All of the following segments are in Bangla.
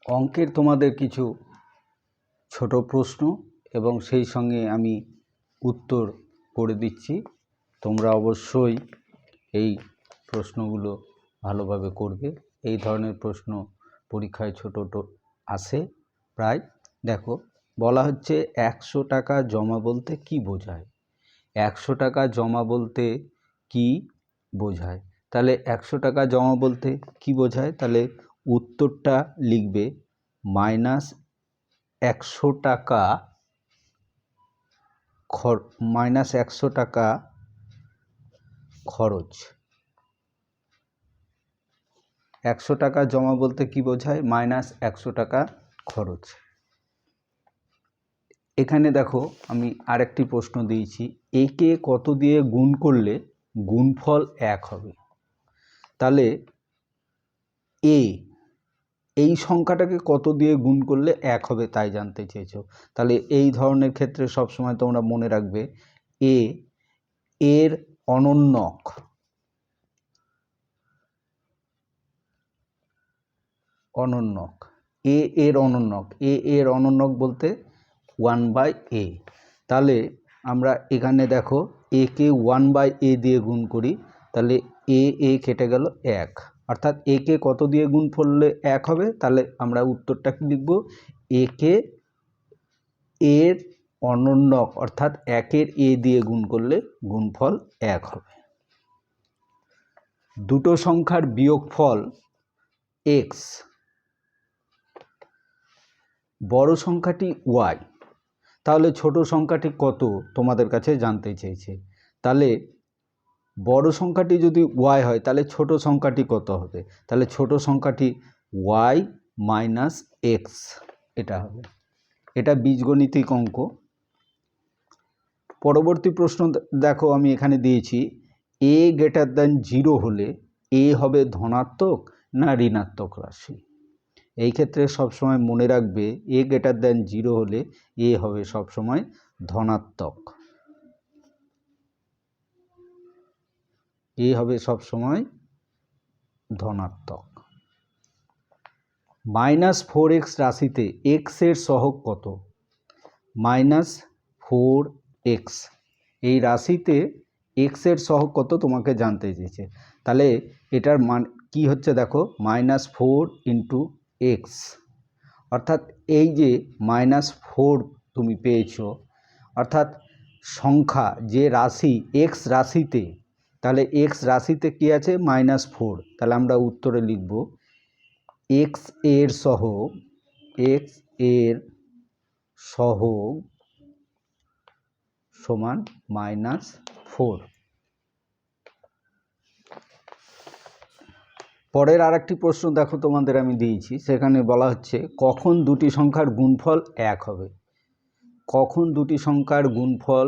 অঙ্কের তোমাদের কিছু ছোট প্রশ্ন এবং সেই সঙ্গে আমি উত্তর করে দিচ্ছি। তোমরা অবশ্যই এই প্রশ্নগুলো ভালোভাবে করবে। এই ধরনের প্রশ্ন পরীক্ষায় ছোট আসে প্রায়। দেখো, বলা হচ্ছে 100 টাকা জমা বলতে কি বোঝায়? 100 টাকা জমা বলতে কি বোঝায়? তাহলে 100 টাকা জমা বলতে কি বোঝায়? তাহলে উত্তরটা লিখবে -100 টাকা -100 টাকা খরচ। 100 টাকা জমা বলতে কি বোঝায়? -100 টাকা খরচ। এখানে দেখো, আমি আরেকটি প্রশ্ন দিয়েছি, একে কত দিয়ে গুণ করলে গুণফল 1 হবে? তাহলে এই সংখ্যাটাকে কত দিয়ে গুণ করলে 1 হবে তাই জানতে চেয়েছো। তাহলে এই ধরনের ক্ষেত্রে সবসময় তোমরা মনে রাখবে এর অনন্যক, এর অনন্যক বলতে 1/a। তাহলে আমরা এখানে দেখো এ কে 1/a দিয়ে গুণ করি, তাহলে এ কেটে গেল 1, অর্থাৎ এ কে কত দিয়ে গুণ করলে 1 হবে? তাহলে আমরা উত্তরটা কি লিখব? এ কে এর অনন্যক অর্থাৎ 1-এর এ দিয়ে গুণ করলে গুণফল 1 হবে। দুটো সংখ্যার বিয়োগফল x, বড় সংখ্যাটি y, তাহলে ছোট সংখ্যাটি কত তোমাদের কাছে জানতে চেয়েছে। তাহলে বড় সংখ্যাটি যদি y হয় তাহলে ছোট সংখ্যাটি কত হবে? তাহলে ছোট সংখ্যাটি y - x এটা হবে। এটা বীজগণিতিক অঙ্ক। পরবর্তী প্রশ্ন দেখো, আমি এখানে দিয়েছি a > 0 হলে a হবে ধনাত্মক না ঋণাত্মক রাশি? এই ক্ষেত্রে সবসময় মনে রাখবে a > 0 হলে a হবে সবসময় ধনাত্মক। a হবে সবসময় ধনাত্মক। -4x রাশিতে x এর সহগ কত? -4x এই রাশিতে x এর সহগ কত তোমাকে জানতে চেয়েছে। তাহলে এটার মান কি হচ্ছে দেখো, -4 × x, অর্থাৎ এই যে -4 তুমি পেয়েছো, অর্থাৎ সংখ্যা যে রাশি x রাশিতে, তাহলে x রাশিতে কি আছে? -4। তাহলে আমরা উত্তরে লিখব x এর সহগ সমান -4। পরের আরেকটি প্রশ্ন দেখো তোমাদের আমি দিয়েছি, সেখানে বলা হচ্ছে কখন দুটি সংখ্যার গুণফল 1 হবে? কখন দুটি সংখ্যার গুণফল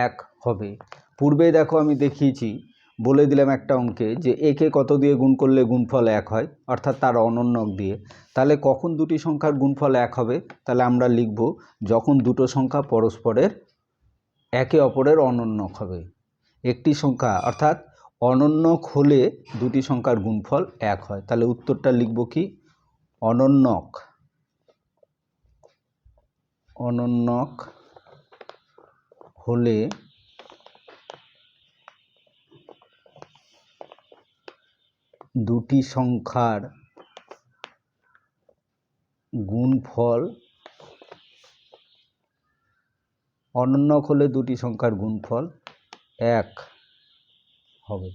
1 হবে? পূর্বে দেখো আমি দেখিয়েছি, বলে দিলাম একটা অঙ্কে যে একে কত দিয়ে গুণ করলে গুণফল 1 হয়, অর্থাৎ তার অনন্যক দিয়ে। তাহলে কখন দুটি সংখ্যার গুণফল 1 হবে? তাহলে আমরা লিখব যখন দুটো সংখ্যা পরস্পরের একে অপরের অনন্যক হবে। একটি সংখ্যা অর্থাৎ অনন্যক হলে দুটি সংখ্যার গুণফল 1 হয়। তাহলে উত্তরটা লিখব কি? অনন্যক হলে দুটি সংখ্যার গুণফল, অনন্যক হলে দুটি সংখ্যার গুণফল 1 হবে।